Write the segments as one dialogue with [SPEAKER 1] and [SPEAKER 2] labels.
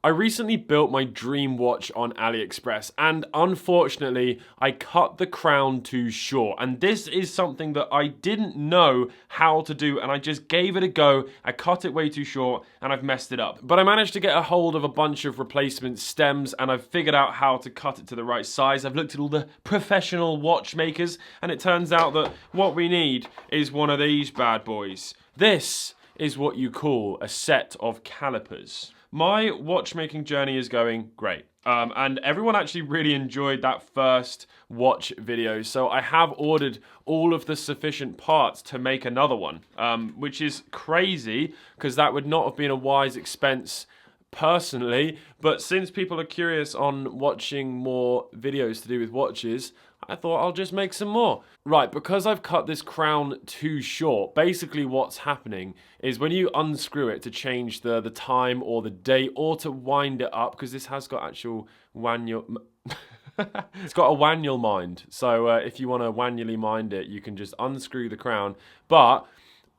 [SPEAKER 1] I recently built my dream watch on AliExpress, and unfortunately I cut the crown too short, and this is something that I didn't know how to do, and I just gave it a go. I cut it way too short and I've messed it up, but I managed to get a hold of a bunch of replacement stems and I've figured out how to cut it to the right size. I've looked at all the professional watchmakers and it turns out that what we need is one of these bad boys. This is what you call a set of calipers. My watchmaking journey is going great. And everyone actually really enjoyed that first watch video. So I have ordered all of the sufficient parts to make another one, which is crazy because that would not have been a wise expense personally. But since people are curious on watching more videos to do with watches, I thought I'll just make some more. Right, because I've cut this crown too short, basically what's happening is when you unscrew it to change the time or the date or to wind it up, because this has got actual manual... It's got a manual mind, so if you want to manually mind it, you can just unscrew the crown. But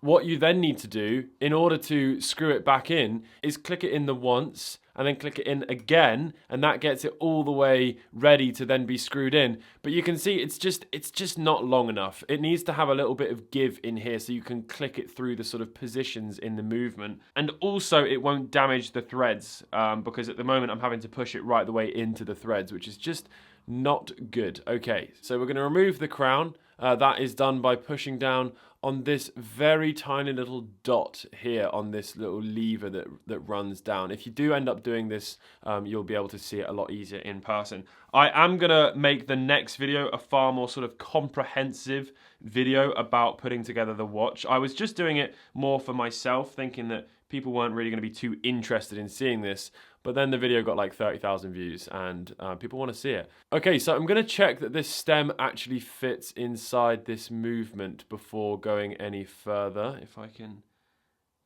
[SPEAKER 1] what you then need to do in order to screw it back in is click it in the once and then click it in again, and that gets it all the way ready to then be screwed in. But you can see it's just not long enough. It needs to have a little bit of give in here so you can click it through the sort of positions in the movement. And also it won't damage the threads because at the moment I'm having to push it right the way into the threads, which is just not good. Okay, so we're going to remove the crown. That is done by pushing down on this very tiny little dot here on this little lever that runs down. If you do end up doing this, you'll be able to see it a lot easier in person. I am going to make the next video a far more sort of comprehensive video about putting together the watch. I was just doing it more for myself, thinking that people weren't really going to be too interested in seeing this. But then the video got like 30,000 views and people want to see it. Okay, so I'm going to check that this stem actually fits inside this movement before going any further. If I can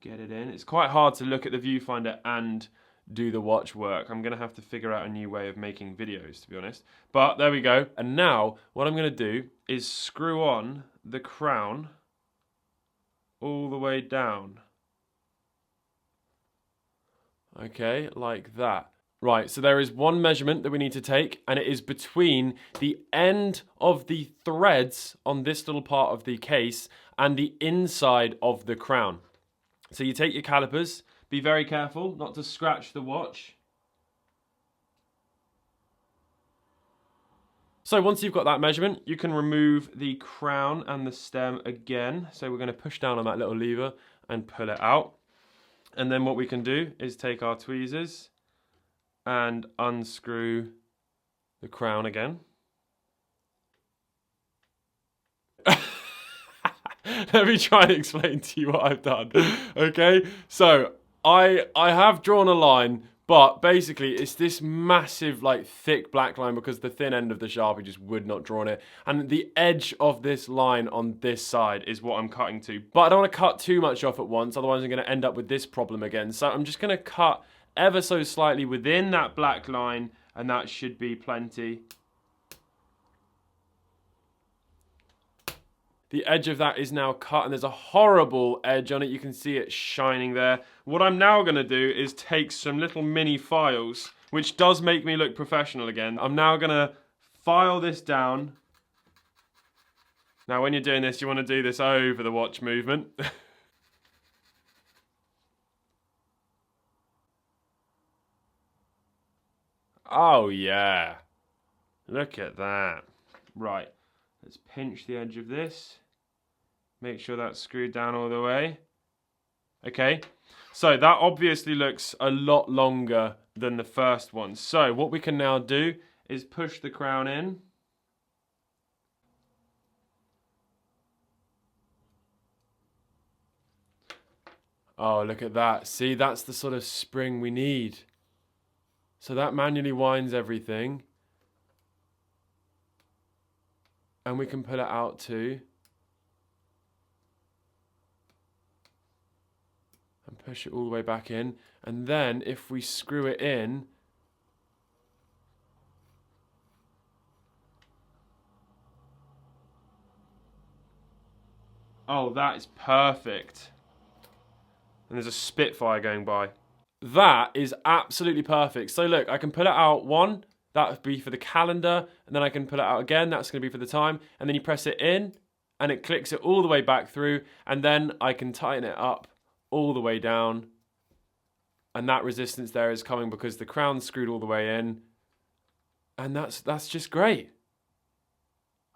[SPEAKER 1] get it in. It's quite hard to look at the viewfinder and do the watch work. I'm going to have to figure out a new way of making videos, to be honest. But there we go. And now what I'm going to do is screw on the crown all the way down. Okay, like that. Right, so there is one measurement that we need to take, and it is between the end of the threads on this little part of the case and the inside of the crown. So you take your calipers, be very careful not to scratch the watch. So once you've got that measurement, you can remove the crown and the stem again. So we're going to push down on that little lever and pull it out. And then what we can do is take our tweezers and unscrew the crown again. Let me try and explain to you what I've done. Okay, so I have drawn a line, but basically it's this massive, like, thick black line because the thin end of the Sharpie just would not draw on it. And the edge of this line on this side is what I'm cutting to. But I don't want to cut too much off at once, otherwise I'm going to end up with this problem again. So I'm just going to cut ever so slightly within that black line, and that should be plenty. The edge of that is now cut, and there's a horrible edge on it. You can see it shining there. What I'm now going to do is take some little mini files, which does make me look professional again. I'm now going to file this down. Now, when you're doing this, you want to do this over the watch movement. Oh, yeah. Look at that. Right. Let's pinch the edge of this. Make sure that's screwed down all the way. Okay, so that obviously looks a lot longer than the first one. So what we can now do is push the crown in. Oh, look at that. See, that's the sort of spring we need. So that manually winds everything. And we can pull it out too. And push it all the way back in. And then if we screw it in, oh, that is perfect. And there's a Spitfire going by. That is absolutely perfect. So look, I can pull it out one, that would be for the calendar, and then I can pull it out again, that's going to be for the time, and then you press it in, and it clicks it all the way back through, and then I can tighten it up all the way down, and that resistance there is coming because the crown's screwed all the way in, and that's just great.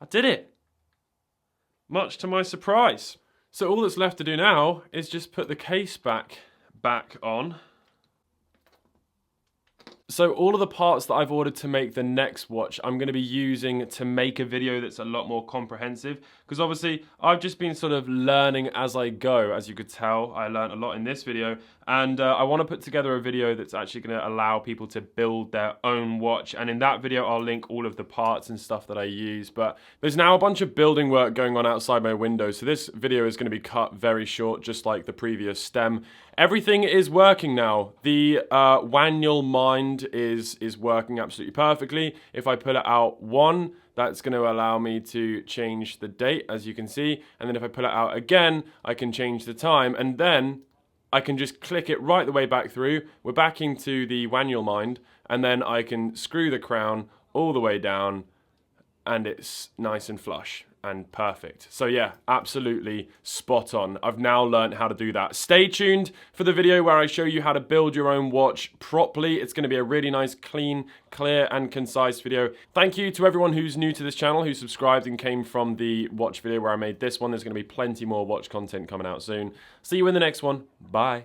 [SPEAKER 1] I did it. Much to my surprise. So all that's left to do now is just put the case back on. So all of the parts that I've ordered to make the next watch, I'm going to be using to make a video that's a lot more comprehensive. Because obviously, I've just been sort of learning as I go. As you could tell, I learned a lot in this video. And I want to put together a video that's actually going to allow people to build their own watch. And in that video, I'll link all of the parts and stuff that I use. But there's now a bunch of building work going on outside my window. So this video is going to be cut very short, just like the previous stem. Everything is working now. The Watchmaking mind is working absolutely perfectly. If I pull it out one, that's going to allow me to change the date, as you can see. And then if I pull it out again, I can change the time. And then I can just click it right the way back through. We're back into the Watchmaking mind. And then I can screw the crown all the way down. And it's nice and flush and perfect. So yeah, absolutely spot on. I've now learned how to do that. Stay tuned for the video where I show you how to build your own watch properly. It's going to be a really nice, clean, clear and concise video. Thank you to everyone who's new to this channel, who subscribed and came from the watch video where I made this one. There's going to be plenty more watch content coming out soon. See you in the next one. Bye.